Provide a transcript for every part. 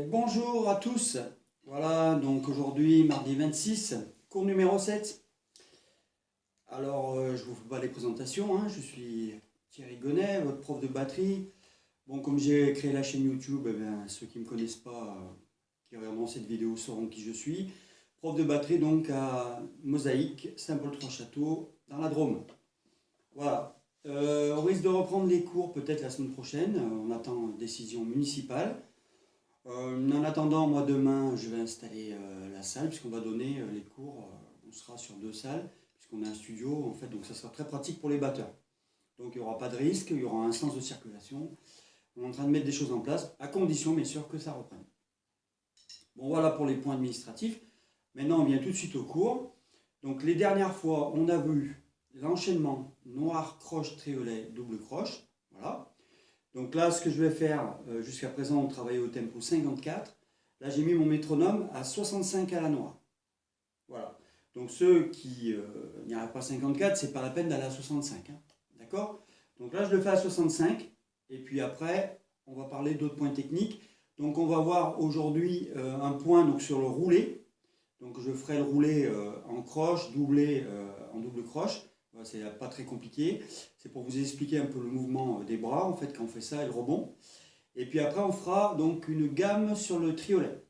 Bonjour à tous. Voilà, donc aujourd'hui, mardi 26, cours numéro 7. Alors, je vous fais pas les présentations, hein. Je suis Thierry Gonnet, votre prof de batterie. Bon, comme j'ai créé la chaîne YouTube, eh bien, ceux qui ne me connaissent pas, qui regarderont cette vidéo sauront qui je suis. Prof de batterie donc à Mosaïque, Saint-Paul-Trois-Châteaux, dans la Drôme. Voilà. On risque de reprendre les cours peut-être la semaine prochaine. On attend une décision municipale. En attendant, moi demain, je vais installer la salle, puisqu'on va donner les cours. On sera sur 2 salles, puisqu'on a un studio, en fait, donc ça sera très pratique pour les batteurs. Donc il n'y aura pas de risque, il y aura un sens de circulation. On est en train de mettre des choses en place, à condition bien sûr que ça reprenne. Bon, voilà pour les points administratifs. Maintenant, on vient tout de suite au cours. Donc les dernières fois, on a vu l'enchaînement noir, croche, triolet, double croche. Voilà. Donc là, ce que je vais faire, jusqu'à présent, on travaillait au tempo 54. Là, j'ai mis mon métronome à 65 à la noire. Voilà. Donc ceux qui n'y arrivent pas à 54, c'est pas la peine d'aller à 65, hein. D'accord? Donc là, je le fais à 65. Et puis après, on va parler d'autres points techniques. Donc on va voir aujourd'hui un point donc, sur le roulé. Donc je ferai le roulé en croche, doublé en double croche. Voilà, c'est pas très compliqué. C'est pour vous expliquer un peu le mouvement des bras, en fait, quand on fait ça, et le rebond. Et puis après, on fera donc une gamme sur le triolet.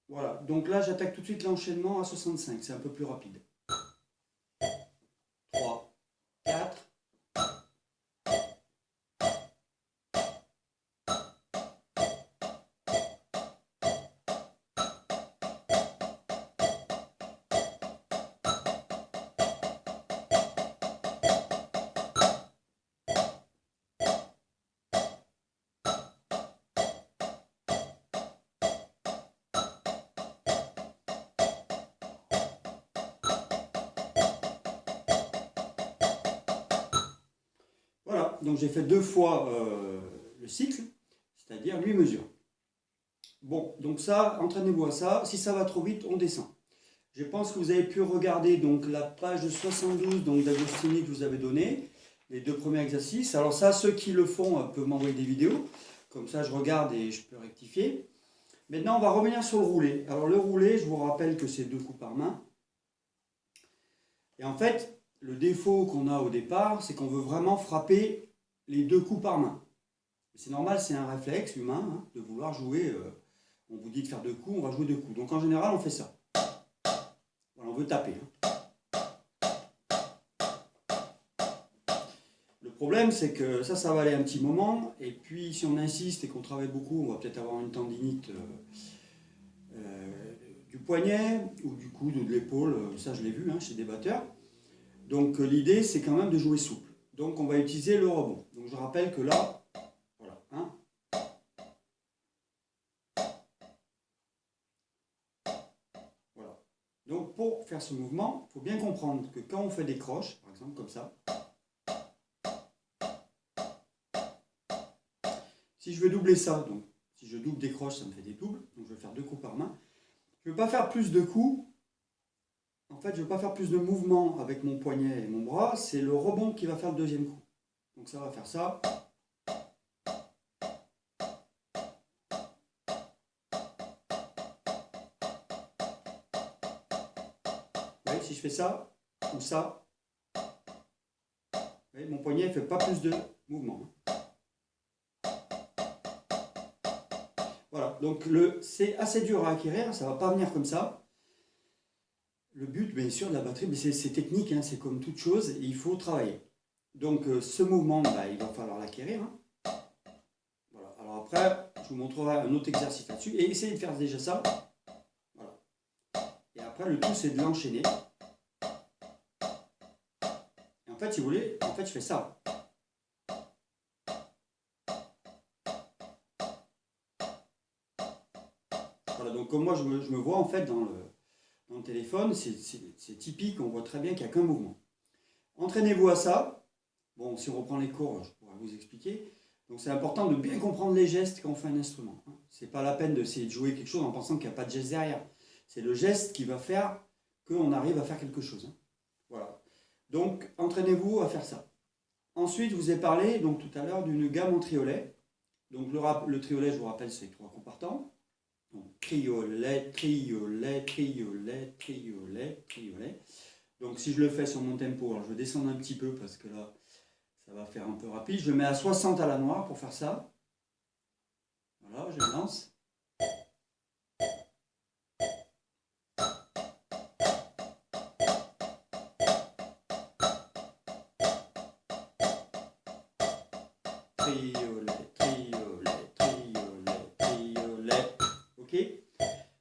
Voilà, donc là, j'attaque tout de suite l'enchaînement à 65, c'est un peu plus rapide. 3, 4. Voilà, donc j'ai fait 2 fois le cycle, c'est-à-dire 8 mesures. Bon, donc ça, entraînez-vous à ça. Si ça va trop vite, on descend. Je pense que vous avez pu regarder donc la page 72 d'Agostini que je vous avais donnée, les 2 premiers exercices. Alors ça, ceux qui le font peuvent m'envoyer des vidéos, comme ça je regarde et je peux rectifier. Maintenant, on va revenir sur le roulé. Alors le roulé, je vous rappelle que c'est 2 coups par main. Et en fait, le défaut qu'on a au départ, c'est qu'on veut vraiment frapper les 2 coups par main. C'est normal, c'est un réflexe humain hein, de vouloir jouer. On vous dit de faire 2 coups, on va jouer 2 coups. Donc en général, on fait ça. Voilà, on veut taper. Hein. Le problème, c'est que ça va aller un petit moment. Et puis, si on insiste et qu'on travaille beaucoup, on va peut-être avoir une tendinite du poignet ou du coude ou de l'épaule. Ça, je l'ai vu hein, chez des batteurs. Donc l'idée, c'est quand même de jouer souple. Donc on va utiliser le rebond. Donc je rappelle que là, voilà, 1, voilà. Donc pour faire ce mouvement, il faut bien comprendre que quand on fait des croches, par exemple comme ça, si je veux doubler ça, donc si je double des croches, ça me fait des doubles, donc je vais faire 2 coups par main. Je ne veux pas faire plus de coups, en fait je ne veux pas faire plus de mouvements avec mon poignet et mon bras, c'est le rebond qui va faire le deuxième coup. Donc ça va faire ça. Vous voyez, si je fais ça, ou ça, vous voyez, mon poignet ne fait pas plus de mouvements. Voilà, donc c'est assez dur à acquérir, ça ne va pas venir comme ça. Le but, bien sûr, de la batterie, c'est technique, hein, c'est comme toute chose, et il faut travailler. Donc ce mouvement, il va falloir l'acquérir. Hein. Voilà. Alors après, je vous montrerai un autre exercice là-dessus, et essayez de faire déjà ça. Voilà. Et après, le tout, c'est de l'enchaîner. Et en fait, si vous voulez, en fait, je fais ça. Voilà, donc comme moi, je me vois en fait dans le téléphone, c'est typique, on voit très bien qu'il n'y a qu'un mouvement. Entraînez-vous à ça. Bon, si on reprend les cours, je pourrais vous expliquer. Donc c'est important de bien comprendre les gestes quand on fait un instrument. Hein. C'est pas la peine d'essayer de jouer quelque chose en pensant qu'il n'y a pas de geste derrière. C'est le geste qui va faire qu'on arrive à faire quelque chose. Hein. Voilà. Donc entraînez-vous à faire ça. Ensuite, je vous ai parlé donc tout à l'heure d'une gamme en triolet. Donc le triolet, je vous rappelle, c'est 3 coups par temps. Donc triolet, triolet, triolet, triolet, triolet. Donc si je le fais sur mon tempo, alors je vais descendre un petit peu parce que là, ça va faire un peu rapide. Je mets à 60 à la noire pour faire ça. Voilà, je lance. Triolet, triolet, triolet, triolet. Ok? Et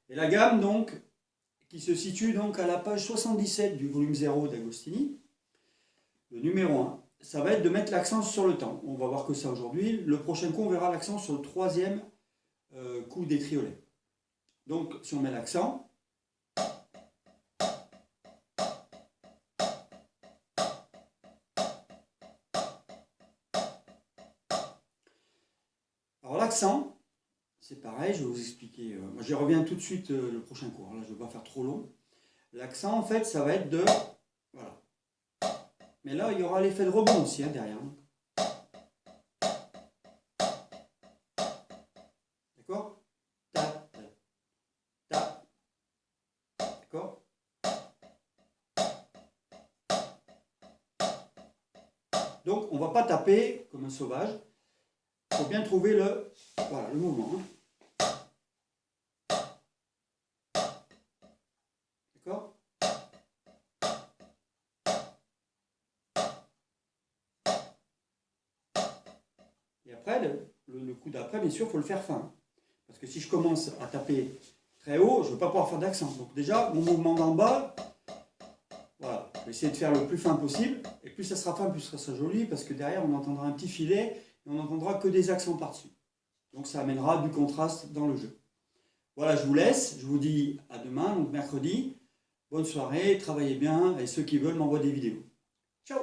la gamme, donc, qui se situe donc à la page 77 du volume 0 d'Agostini, le numéro 1, ça va être de mettre l'accent sur le temps. On va voir que ça aujourd'hui. Le prochain coup, on verra l'accent sur le troisième coup des triolets. Donc, si on met l'accent, alors l'accent, c'est pareil, je vais vous expliquer. Moi, j'y reviens tout de suite le prochain cours. Là, je ne vais pas faire trop long. L'accent, en fait, ça va être de... Voilà. Mais là, il y aura l'effet de rebond aussi derrière. D'accord? Ta, ta, ta. D'accord? Donc, on ne va pas taper comme un sauvage. Il faut bien trouver le, voilà, le mouvement. D'accord? Et après, le coup d'après, bien sûr, il faut le faire fin. Parce que si je commence à taper très haut, je ne vais pas pouvoir faire d'accent. Donc déjà, mon mouvement d'en bas, voilà, je vais essayer de faire le plus fin possible. Et plus ça sera fin, plus ça sera joli, parce que derrière, on entendra un petit filet, et on n'entendra que des accents par-dessus. Donc ça amènera du contraste dans le jeu. Voilà, je vous laisse. Je vous dis à demain, donc mercredi. Bonne soirée, travaillez bien, et ceux qui veulent m'envoient des vidéos. Ciao!